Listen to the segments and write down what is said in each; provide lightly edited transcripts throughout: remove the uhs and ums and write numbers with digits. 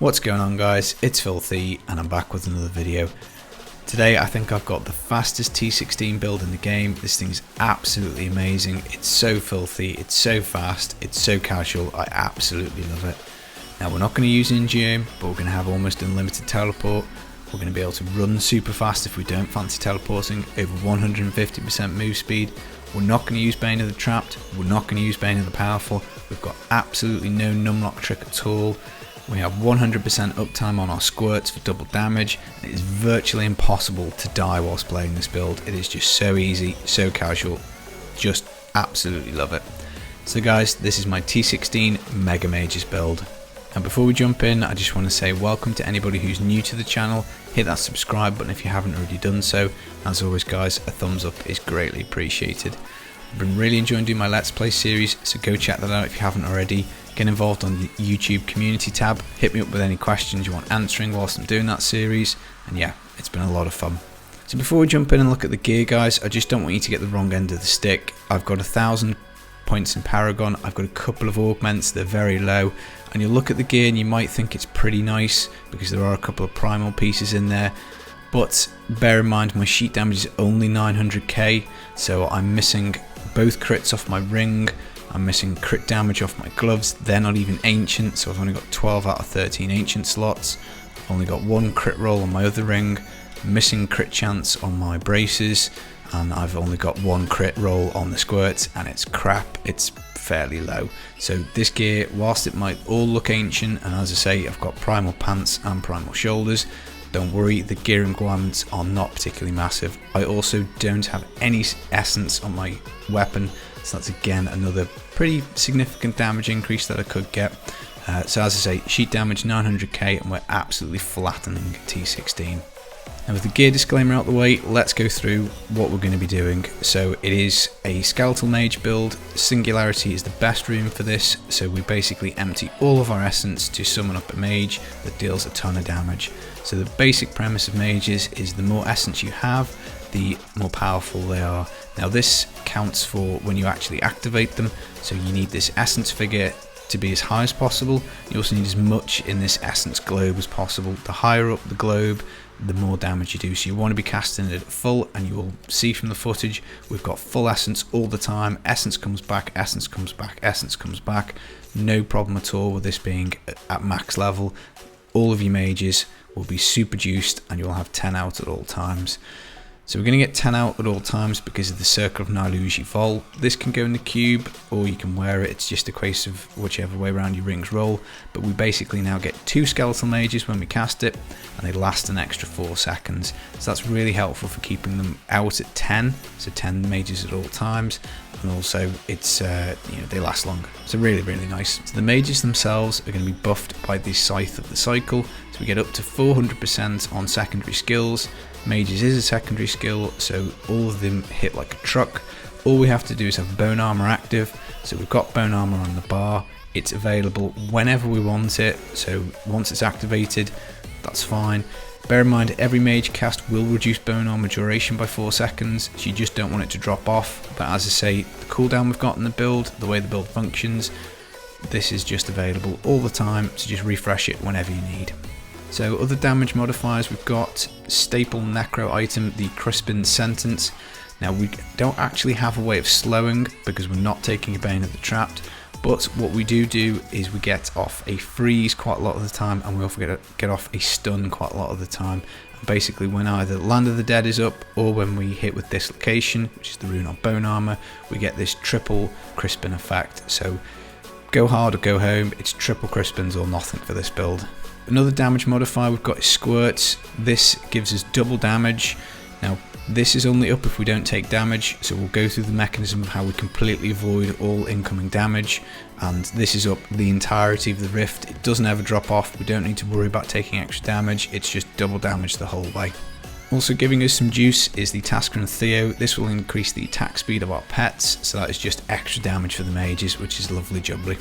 What's going on, guys? It's Filthy and I'm back with another video. Today I think I've got the fastest T16 build in the game. This thing's absolutely amazing. It's so filthy, it's so fast, it's so casual. I absolutely love it. Now we're not going to use Ingeome, but we're going to have almost unlimited teleport. We're going to be able to run super fast if we don't fancy teleporting, over 150% move speed. We're not going to use Bane of the Trapped, we're not going to use Bane of the Powerful. We've got absolutely no numlock trick at all. We have 100% uptime on our squirts for double damage. It is virtually impossible to die whilst playing this build. It is just so easy, so casual, just absolutely love it. So guys, this is my T16 Mega Mages build. And before we jump in, I just want to say welcome to anybody who's new to the channel. Hit that subscribe button if you haven't already done so. As always guys, a thumbs up is greatly appreciated. I've been really enjoying doing my Let's Play series, so go check that out if you haven't already. Get involved on the YouTube community tab, hit me up with any questions you want answering whilst I'm doing that series, and yeah, it's been a lot of fun. So before we jump in and look at the gear guys, I just don't want you to get the wrong end of the stick. I've got 1,000 points in paragon, I've got a couple of augments, they're very low, and you'll look at the gear and you might think it's pretty nice because there are a couple of primal pieces in there, but bear in mind my sheet damage is only 900k, so I'm missing both crits off my ring, I'm missing crit damage off my gloves, they're not even ancient, so I've only got 12 out of 13 ancient slots. I've only got one crit roll on my other ring, missing crit chance on my braces, and I've only got one crit roll on the squirts, and it's crap, it's fairly low. So this gear, whilst it might all look ancient, and as I say, I've got primal pants and primal shoulders, don't worry, the gear requirements are not particularly massive. I also don't have any essence on my weapon, so that's again another pretty significant damage increase that I could get. So as I say, sheet damage 900k and we're absolutely flattening T16. Now with the gear disclaimer out the way, let's go through what we're going to be doing. So it is a skeletal mage build. Singularity is the best rune for this, so we basically empty all of our essence to summon up a mage that deals a ton of damage. So the basic premise of mages is the more essence you have, the more powerful they are. Now this counts for when you actually activate them, so you need this essence figure to be as high as possible. You also need as much in this essence globe as possible. The higher up the globe, the more damage you do, so you want to be casting it at full, and you will see from the footage we've got full essence all the time. Essence comes back, essence comes back, essence comes back, no problem at all with this being at max level. All of your mages will be super juiced and you'll have 10 out at all times. So we're going to get 10 out at all times because of the Circle of LOD WOL. This can go in the cube or you can wear it, it's just a case of whichever way around your rings roll. But we basically now get 2 skeletal mages when we cast it, and they last an extra 4 seconds. So that's really helpful for keeping them out at 10, so 10 mages at all times. And also it's they last longer, so really nice. So the mages themselves are going to be buffed by the Scythe of the Cycle, so we get up to 400% on secondary skills. Mages is a secondary skill, so all of them hit like a truck. All we have to do is have bone armor active, so we've got bone armor on the bar. It's available whenever we want it, so once it's activated, that's fine. Bear in mind, every mage cast will reduce bone armor duration by 4 seconds, so you just don't want it to drop off. But as I say, the cooldown we've got in the build, the way the build functions, this is just available all the time, so just refresh it whenever you need. So other damage modifiers, we've got staple necro item, the Crispin Sentence. Now we don't actually have a way of slowing because we're not taking a Bane of the Trapped, but what we do is we get off a freeze quite a lot of the time, and we also get off a stun quite a lot of the time. And basically when either Land of the Dead is up or when we hit with Dislocation, which is the rune on bone armor, we get this triple Crispin effect. So go hard or go home, it's triple Crispins or nothing for this build. Another damage modifier we've got is Squirts. This gives us double damage. Now this is only up if we don't take damage, so we'll go through the mechanism of how we completely avoid all incoming damage, and this is up the entirety of the rift. It doesn't ever drop off, we don't need to worry about taking extra damage, it's just double damage the whole way. Also giving us some juice is the Tasker and Theo. This will increase the attack speed of our pets, so that is just extra damage for the mages, which is lovely jubbly.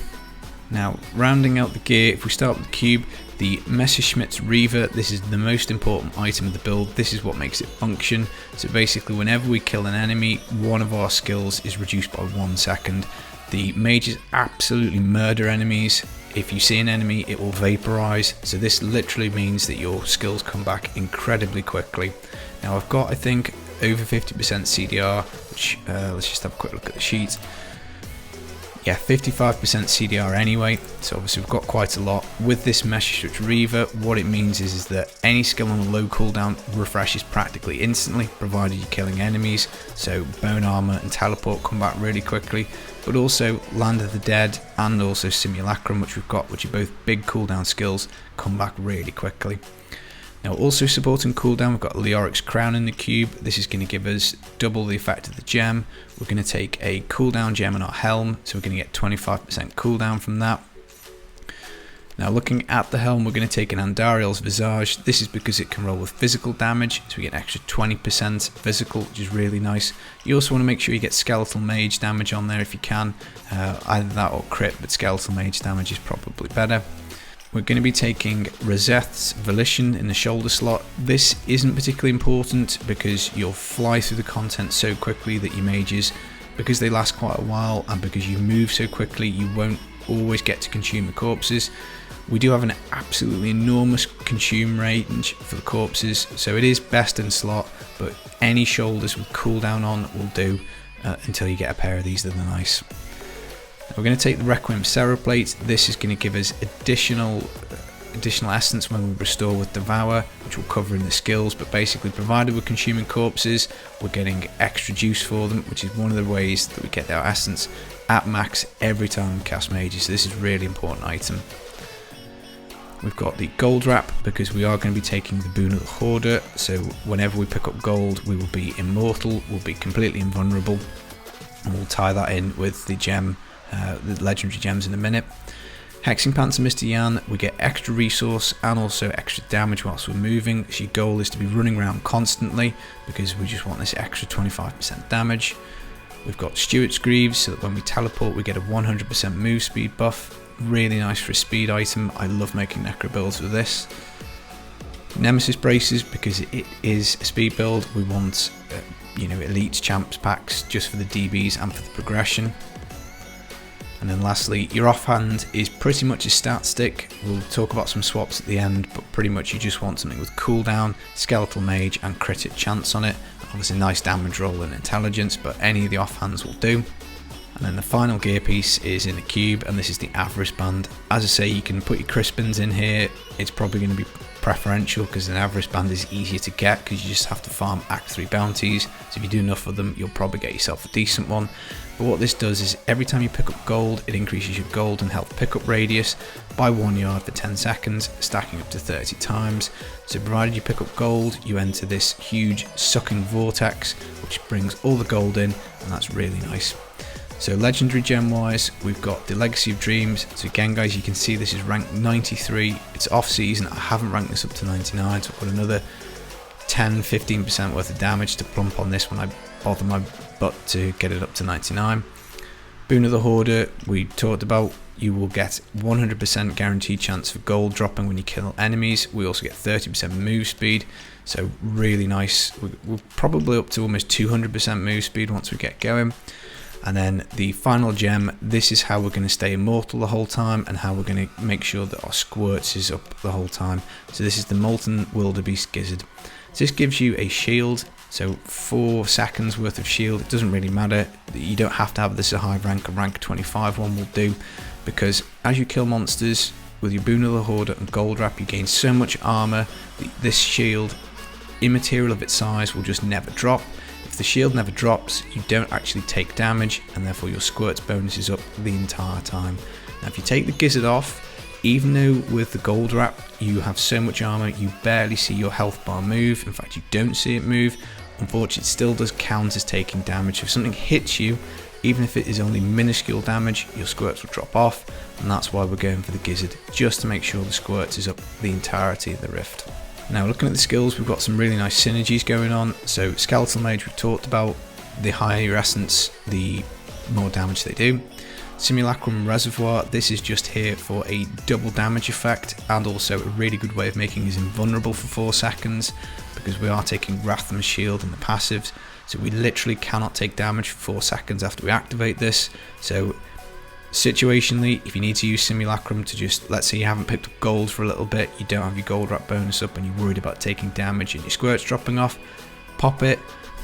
Now, rounding out the gear, if we start with the cube, the Messerschmitt's Reaver, this is the most important item of the build. This is what makes it function. So basically, whenever we kill an enemy, one of our skills is reduced by 1 second. The mages absolutely murder enemies. if you see an enemy, it will vaporize. So this literally means that your skills come back incredibly quickly. Now I've got, I think, over 50% CDR, which let's just have a quick look at the sheet. Yeah, 55% CDR anyway, so obviously we've got quite a lot. With this Multishot Reaver, what it means is that any skill on a low cooldown refreshes practically instantly, provided you're killing enemies. So Bone Armor and Teleport come back really quickly, but also Land of the Dead and also Simulacrum, which we've got, which are both big cooldown skills, come back really quickly. Now also supporting cooldown, we've got Leoric's Crown in the cube. This is going to give us double the effect of the gem. We're going to take a cooldown gem on our helm, so we're going to get 25% cooldown from that. Now looking at the helm, we're going to take an Andariel's Visage. This is because it can roll with physical damage, so we get an extra 20% physical, which is really nice. You also want to make sure you get Skeletal Mage damage on there if you can, either that or crit, but Skeletal Mage damage is probably better. We're going to be taking Roseth's Volition in the shoulder slot. This isn't particularly important because you'll fly through the content so quickly that your mages, because they last quite a while and because you move so quickly, you won't always get to consume the corpses. We do have an absolutely enormous consume range for the corpses, so it is best in slot, but any shoulders with cooldown on will do until you get a pair of these that are nice. We're going to take the Requiem Cereplate. This is going to give us additional essence when we restore with Devour, which we'll cover in the skills, but basically provided we're consuming corpses, we're getting extra juice for them, which is one of the ways that we get our essence at max every time we cast mages. So this is a really important item. We've got the gold wrap because we are going to be taking the Boon of the Hoarder, so whenever we pick up gold we will be immortal, we'll be completely invulnerable, and we'll tie that in with the gem, the legendary gems in a minute. Hexing Pants and Mr. Yan, we get extra resource and also extra damage whilst we're moving, so your goal is to be running around constantly because we just want this extra 25% damage. We've got Stewart's Greaves, so that when we teleport we get a 100% move speed buff, really nice for a speed item. I love making necro builds with this. Nemesis Braces, because it is a speed build, we want elite champs packs just for the DBs and for the progression. And then lastly, your offhand is pretty much a stat stick. We'll talk about some swaps at the end, but pretty much you just want something with cooldown, skeletal mage and critic chance on it. Obviously nice damage roll and intelligence, but any of the offhands will do. And then the final gear piece is in the cube, and this is the Avarice Band. As I say, you can put your Crispins in here. It's probably going to be preferential because an Avarice Band is easier to get because you just have to farm Act 3 bounties. So if you do enough of them, you'll probably get yourself a decent one. But what this does is every time you pick up gold, it increases your gold and health pickup radius by 1 yard for 10 seconds, stacking up to 30 times. So provided you pick up gold, you enter this huge sucking vortex, which brings all the gold in, and that's really nice. So legendary gem wise, we've got the Legacy of Dreams. So again guys, you can see this is ranked 93. It's off season, I haven't ranked this up to 99, so I've got another 10-15% worth of damage to plump on this when I bother my butt to get it up to 99. Boon of the Hoarder, we talked about. You will get 100% guaranteed chance for gold dropping when you kill enemies. We also get 30% move speed, so really nice. We're probably up to almost 200% move speed once we get going. And then the final gem, this is how we're going to stay immortal the whole time and how we're going to make sure that our squirts is up the whole time. So this is the Molten Wildebeest Gizzard. So this gives you a shield, so 4 seconds worth of shield. It doesn't really matter, you don't have to have this a high rank, a rank 25 one will do, because as you kill monsters with your Boon of the Hoarder and Gold Wrap, you gain so much armor that this shield, immaterial of its size, will just never drop. If the shield never drops, you don't actually take damage, and therefore your squirts bonus is up the entire time. Now if you take the gizzard off, even though with the gold wrap you have so much armor, you barely see your health bar move. In fact, you don't see it move. Unfortunately, it still does count as taking damage. If something hits you, even if it is only minuscule damage, your squirts will drop off, and that's why we're going for the gizzard, just to make sure the squirts is up the entirety of the rift. Now looking at the skills, we've got some really nice synergies going on. So Skeletal Mage we've talked about, the higher your essence, the more damage they do. Simulacrum Reservoir, this is just here for a double damage effect and also a really good way of making us invulnerable for 4 seconds, because we are taking Wrathman's Shield and the passives, so we literally cannot take damage for 4 seconds after we activate this. So Situationally, if you need to use simulacrum to just, let's say you haven't picked up gold for a little bit, you don't have your gold wrap bonus up and you're worried about taking damage and your squirts dropping off, pop it,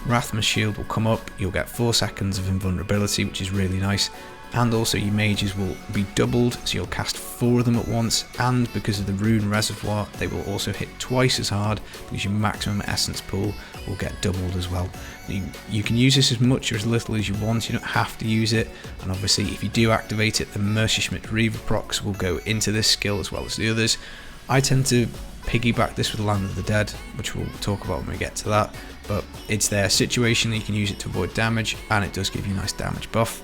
Wrathman's shield will come up, you'll get 4 seconds of invulnerability, which is really nice, and also your mages will be doubled, so you'll cast 4 of them at once, and because of the rune reservoir they will also hit twice as hard because your maximum essence pool will get doubled as well. You can use this as much or as little as you want, you don't have to use it, and obviously if you do activate it, the Mercyschmidt Reaver procs will go into this skill as well as the others. I tend to piggyback this with Land of the Dead, which we'll talk about when we get to that, but it's there. Situationally you can use it to avoid damage, and it does give you a nice damage buff.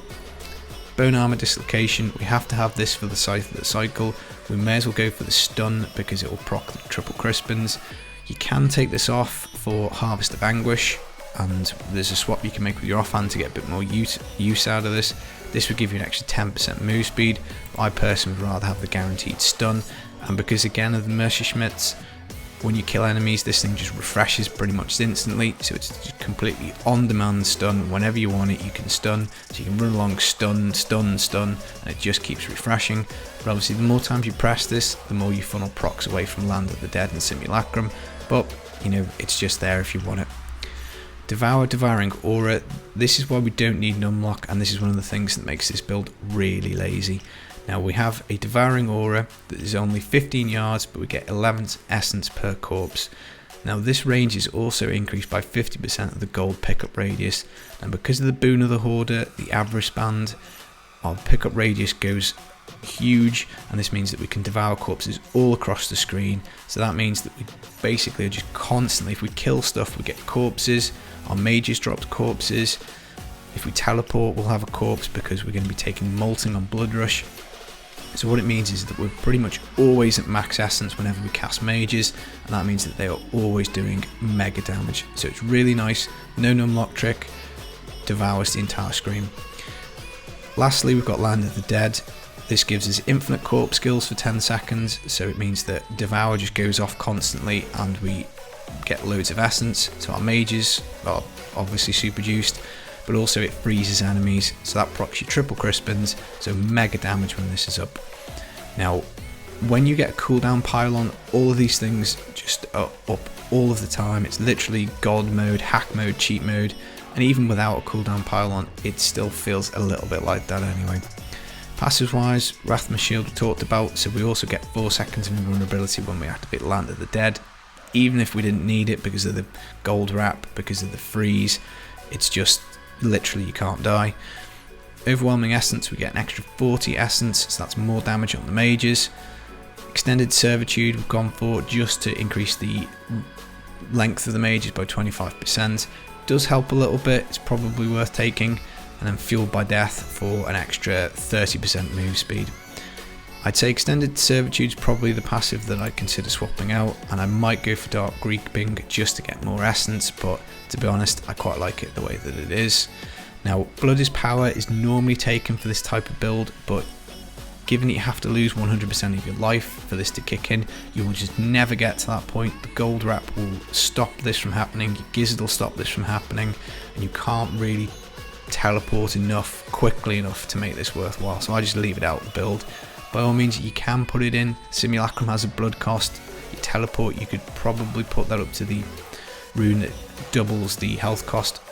Bone Armor Dislocation, we have to have this for the Scythe of the Cycle. We may as well go for the stun because it will proc the triple crispins. You can take this off for Harvest of Anguish, and there's a swap you can make with your offhand to get a bit more use out of this. This would give you an extra 10% move speed. I personally would rather have the guaranteed stun, and because again of the Mercyschmidts, when you kill enemies this thing just refreshes pretty much instantly, so it's just completely on demand stun. Whenever you want it you can stun, so you can run along stun, and it just keeps refreshing. But obviously the more times you press this, the more you funnel procs away from Land of the Dead and Simulacrum, but you know, it's just there if you want it. Devouring Aura, this is why we don't need an unlock, and this is one of the things that makes this build really lazy. Now we have a Devouring Aura that is only 15 yards, but we get 11 essence per corpse. Now this range is also increased by 50% of the gold pickup radius, and because of the Boon of the Hoarder, the Avarice band, our pickup radius goes huge, and this means that we can devour corpses all across the screen. So that means that we basically are just constantly, if we kill stuff we get corpses, our mages dropped corpses, if we teleport we'll have a corpse because we're going to be taking molting on Blood Rush. So what it means is that we're pretty much always at max essence whenever we cast mages, and that means that they are always doing mega damage. So it's really nice, no unlock trick, devours the entire screen. Lastly we've got Land of the Dead. This gives us infinite corpse skills for 10 seconds, so it means that Devour just goes off constantly and we get loads of essence. So our mages are obviously super juiced, but also it freezes enemies, so that procs your triple crispins, so mega damage when this is up. Now when you get a cooldown pylon, all of these things just are up all of the time. It's literally god mode, hack mode, cheat mode, and even without a cooldown pylon it still feels a little bit like that anyway. Passive wise, Wrathman's shield we talked about, so we also get 4 seconds of invulnerability when we activate Land of the Dead, even if we didn't need it because of the gold wrap, because of the freeze. It's just literally you can't die. Overwhelming Essence, we get an extra 40 essence, so that's more damage on the mages. Extended Servitude we've gone for just to increase the length of the mages by 25%. Does help a little bit, it's probably worth taking. And then Fueled by Death for an extra 30% move speed. I'd say Extended Servitude is probably the passive that I'd consider swapping out, and I might go for Dark Reaping just to get more essence, but to be honest I quite like it the way that it is. Now Blood is Power is normally taken for this type of build, but given that you have to lose 100% of your life for this to kick in, you will just never get to that point. The gold wrap will stop this from happening, your gizzard will stop this from happening, and you can't really teleport enough quickly enough to make this worthwhile, so I just leave it out of the build. By all means you can put it in. Simulacrum has a blood cost, you teleport, you could probably put that up to the rune that doubles the health cost.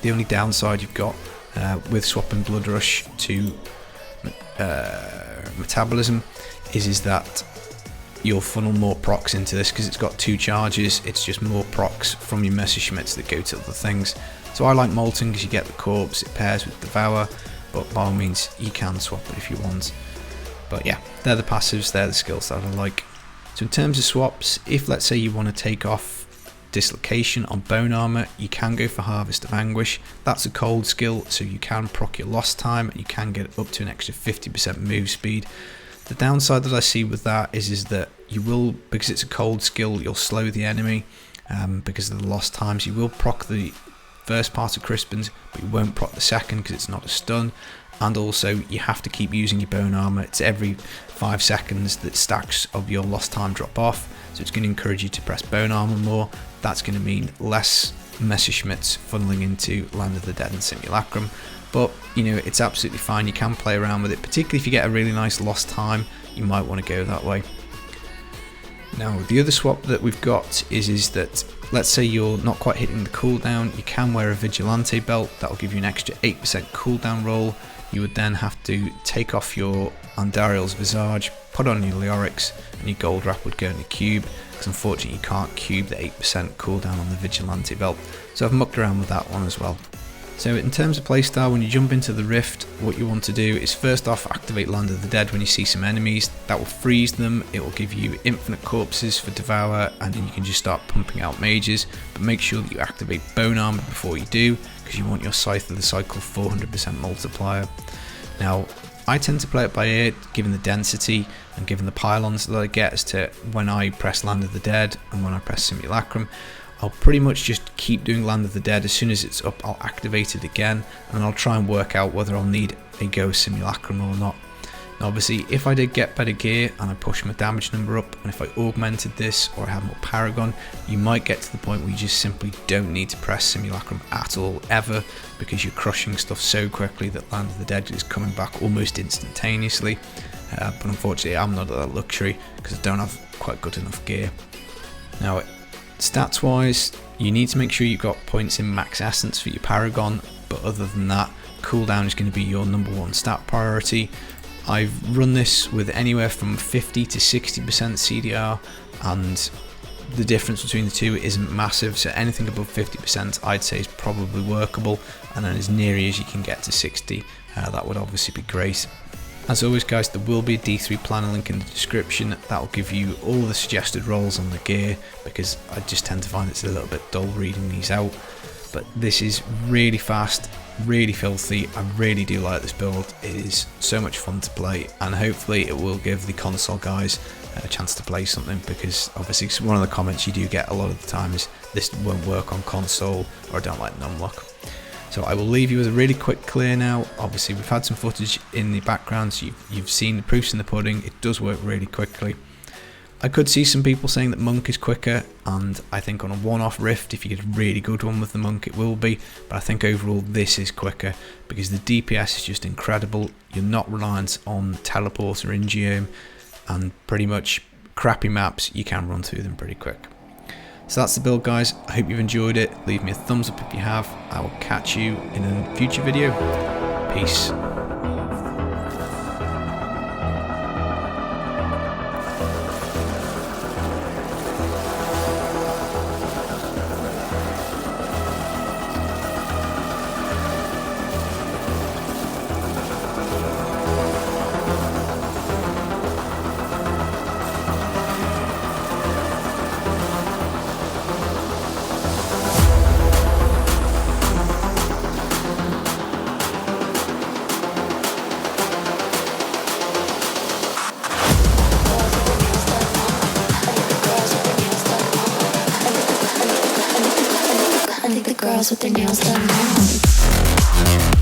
The only downside you've got with swapping Blood Rush to Metabolism is that you'll funnel more procs into this because it's got 2 charges. It's just more procs from your Messerschmitts that go to other things. So I like Molten because you get the corpse, it pairs with Devour, but by all means you can swap it if you want. But yeah, they're the passives, they're the skills that I like. So in terms of swaps, if let's say you want to take off Dislocation on Bone Armor, you can go for Harvest of Anguish. That's a cold skill, so you can proc your lost time and you can get up to an extra 50% move speed. The downside that I see with that is that you will, because it's a cold skill, you'll slow the enemy because of the lost times. You will proc the first part of Crispins, but you won't proc the second because it's not a stun. And also you have to keep using your Bone Armor. It's every 5 seconds that stacks of your lost time drop off, so it's going to encourage you to press Bone Armor more. That's going to mean less Messerschmitts funneling into Land of the Dead and Simulacrum. but you know, it's absolutely fine. You can play around with it, particularly if you get a really nice lost time. You might want to go that way. Now the other swap that we've got is that let's say you're not quite hitting the cooldown, you can wear a Vigilante Belt. That will give you an extra 8% cooldown roll. You would then have to take off your Andariel's Visage, put on your Leorix, and your gold wrap would go in the cube, because unfortunately you can't cube the 8% cooldown on the Vigilante Belt. So I've mucked around with that one as well. So in terms of playstyle, when you jump into the Rift, what you want to do is first off activate Land of the Dead when you see some enemies. That will freeze them, it will give you infinite corpses for Devour, and then you can just start pumping out mages. But make sure that you activate Bone Armor before you do, because you want your Scythe of the Cycle 400% multiplier. Now I tend to play it by ear, given the density and given the pylons that I get as to when I press Land of the Dead and when I press Simulacrum. I'll pretty much just keep doing Land of the Dead. As soon as it's up, I'll activate it again, and I'll try and work out whether I'll need a go Simulacrum or not. Now obviously, if I did get better gear and I push my damage number up, and if I augmented this or I have more paragon, you might get to the point where you just simply don't need to press Simulacrum at all, ever, because you're crushing stuff so quickly that Land of the Dead is coming back almost instantaneously. But unfortunately, I'm not at that luxury because I don't have quite good enough gear. Now, stats wise, you need to make sure you've got points in max essence for your paragon, but other than that, cooldown is going to be your #1 stat priority. I've run this with anywhere from 50 to 60% CDR, and the difference between the two isn't massive, so anything above 50% I'd say is probably workable, and then as near as you can get to 60, that would obviously be great. As always guys, there will be a D3 planner link in the description. That will give you all the suggested rolls on the gear, because I just tend to find it's a little bit dull reading these out. But this is really fast, really filthy. I really do like this build. It is so much fun to play, and hopefully it will give the console guys a chance to play something, because obviously one of the comments you do get a lot of the time is this won't work on console, or I don't like numlock. So I will leave you with a really quick clear now. Obviously we've had some footage in the background, so you've seen the proofs in the pudding. It does work really quickly. I could see some people saying that Monk is quicker, and I think on a one-off Rift, if you get a really good one with the Monk, it will be. But I think overall this is quicker, because the DPS is just incredible. You're not reliant on teleport or Ingeome, and pretty much crappy maps, you can run through them pretty quick. So that's the build guys. I hope you've enjoyed it. Leave me a thumbs up if you have. I will catch you in a future video. Peace. Girls with their nails done now.